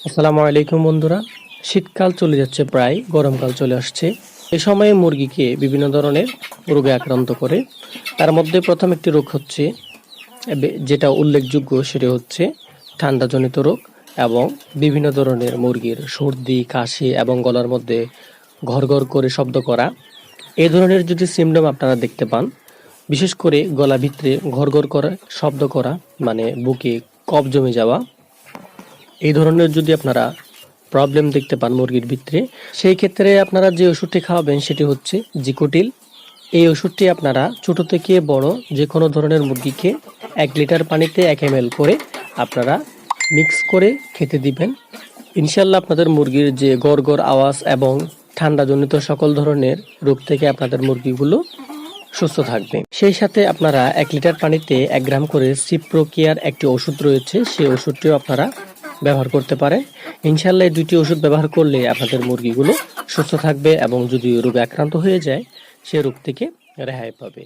আসসালামু আলাইকুম বন্ধুরা। শীতকাল চলে যাচ্ছে, প্রায় গরমকাল চলে আসছে। এ সময়ে মুরগিকে বিভিন্ন ধরনের রোগে আক্রান্ত করে। তার মধ্যে প্রথম একটি রোগ হচ্ছে যেটা উল্লেখযোগ্য, সেটা হচ্ছে ঠান্ডাজনিত রোগ এবং বিভিন্ন ধরনের মুরগির সর্দি, কাশি এবং গলার মধ্যে ঘর করে শব্দ করা। এই ধরনের যদি সিমটম আপনারা দেখতে পান, বিশেষ করে গলা ভিতরে ঘর করে শব্দ করা, মানে বুকে কফ জমে যাওয়া, এই ধরনের যদি আপনারা প্রবলেম দেখতে পান মুরগির ভিতরে, সেই ক্ষেত্রে আপনারা যে ওষুধটি খাওয়াবেন সেটি হচ্ছে জিকোটিল। এই ওষুধটি আপনারা ছোট থেকে বড় যে কোনো ধরনের মুরগিকে 1 লিটার পানিতে 1 ml করে আপনারা মিক্স করে খেতে দিবেন। ইনশাল্লাহ আপনাদের মুরগির যে গড় আওয়াজ এবং ঠান্ডাজনিত সকল ধরনের রোগ থেকে আপনাদের মুরগিগুলো সুস্থ থাকবে। সেই সাথে আপনারা 1 লিটার পানিতে 1 গ্রাম করে সিপ্রোকিয়ার একটি ওষুধ রয়েছে, সেই ওষুধটিও আপনারা ব্যবহার করতে পারেন। ইনশাল্লাহ এই দুটি ওষুধ ব্যবহার করলে আপনাদের মুরগিগুলো সুস্থ থাকবে এবং যদি রোগে আক্রান্ত হয়ে যায় সে রোগ থেকে রেহাই পাবে।